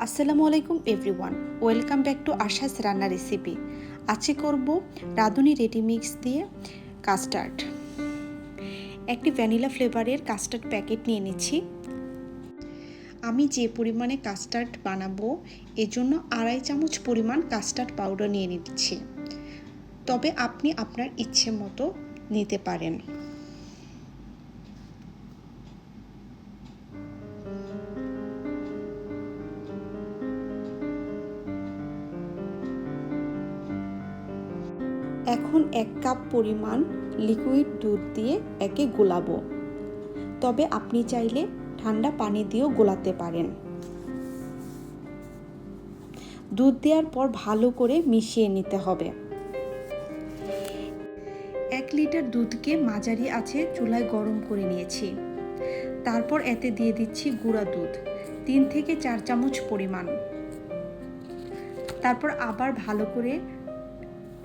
আসসালামু আলাইকুম everyone, welcome back to Asha's রান্না রেসিপি। আজকে করব রাঁধুনি রেডি মিক্স দিয়ে কাস্টার্ড। একটি ভ্যানিলা ফ্লেভারের কাস্টার্ড প্যাকেট নিয়ে নিচ্ছি। আমি যে পরিমাণে কাস্টার্ড বানাবো এজন্য 2.5 চামচ পরিমাণ কাস্টার্ড পাউডার নিয়ে নিচ্ছি, তবে আপনি আপনার ইচ্ছে মতো নিতে পারেন। এখন 1 কাপ পরিমাণ লিকুইড দুধ দিয়ে একে গোলাবো, তবে আপনি চাইলে ঠান্ডা পানি দিয়েও গোলাতে পারেন। দুধ দেওয়ার পর ভালো করে মিশিয়ে নিতে হবে। 1 লিটার দুধকে মাঝারি আঁচে চুলায় গরম করে নিয়েছি। তারপর এতে দিয়ে দিচ্ছি গুঁড়া দুধ 3 থেকে 4 চামচ পরিমাণ। তারপর আবার ভালো করে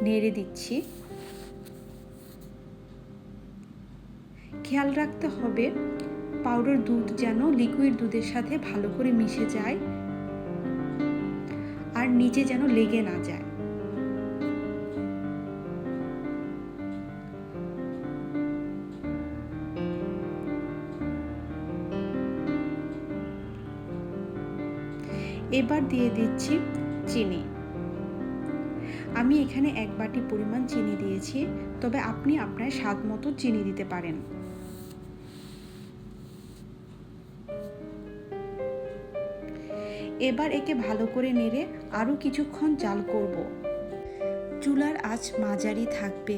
নেড়ে দিচ্ছি। খেয়াল রাখতে হবে পাউডার দুধ যেন লিকুইড দুধের সাথে ভালো করে মিশে যায় আর নিচে যেন লেগে না যায়। এবার দিয়ে দিচ্ছি চিনি। আমি এখানে 1 বাটি পরিমাণ চিনি দিয়েছি, তবে আপনি আপনার স্বাদ মতো চিনি দিতে পারেন। এবার একে ভালো করে নেড়ে আরও কিছুক্ষণ জাল করব। চুলার আঁচ মাঝারি থাকবে।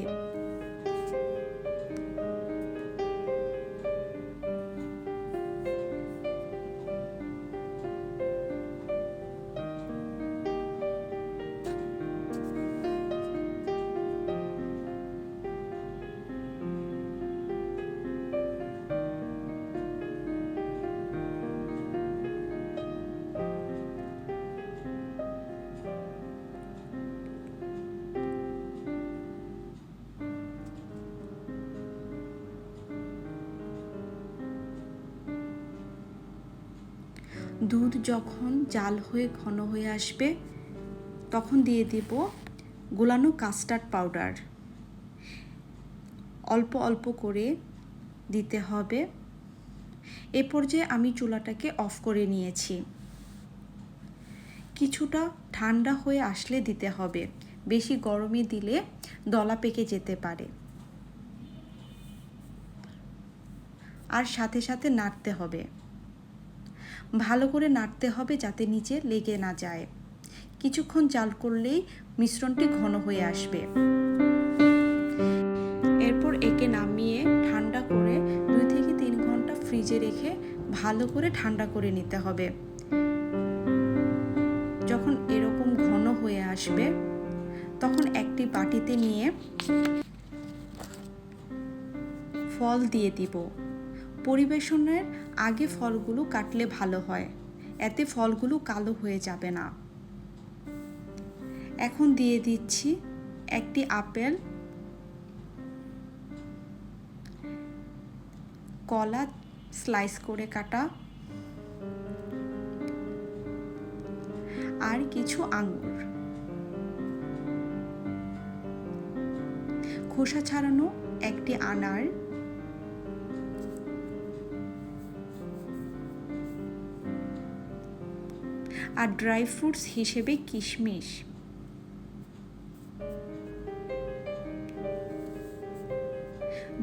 দুধ যখন জাল হয়ে ঘন হয়ে আসবে তখন দিয়ে দিব গোলানো কাস্টার্ড পাউডার। অল্প অল্প করে দিতে হবে। এ পর্যায়ে আমি চুলাটাকে অফ করে নিয়েছি। কিছুটা ঠান্ডা হয়ে আসলে দিতে হবে, বেশি গরমে দিলে দলা পেকে যেতে পারে। আর সাথে সাথে নাড়তে হবে, ভালো করে নাড়তে হবে যাতে নিচে লেগে না যায়। কিছুক্ষণ জাল করলেই মিশ্রণটি ঘন হয়ে আসবে। এরপর একে নামিয়ে ঠান্ডা করে 2 থেকে 3 ঘন্টা ফ্রিজে রেখে ভালো করে ঠান্ডা করে নিতে হবে। যখন এরকম ঘন হয়ে আসবে তখন একটি বাটিতে নিয়ে ফল দিয়ে দিব। পরিবেশনের আগে ফলগুলো কাটলে ভালো হয়, এতে ফলগুলো কালো হয়ে যাবে না। এখন দিয়ে দিচ্ছি একটি আপেল, কলা স্লাইস করে কাটা আর কিছু আঙ্গুর, খোসা ছাড়ানো একটি আনার, আর ড্রাই ফ্রুটস হিসেবে কিশমিশ।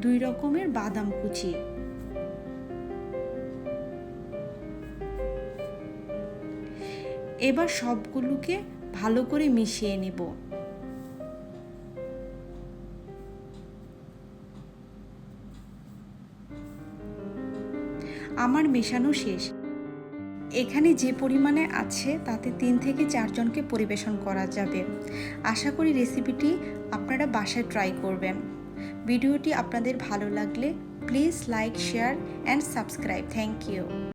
দুই রকমের বাদাম কুচি। এবার সবগুলোকে ভালো করে মিশিয়ে নেব। আমার মেশানো শেষ। এখানে যে পরিমাণে আছে তাতে 3 থেকে 4 জনকে পরিবেশন করা যাবে। আশা করি রেসিপিটি আপনারা বাসায় ট্রাই করবেন। ভিডিওটি আপনাদের ভালো লাগলে please like, share and subscribe. Thank you.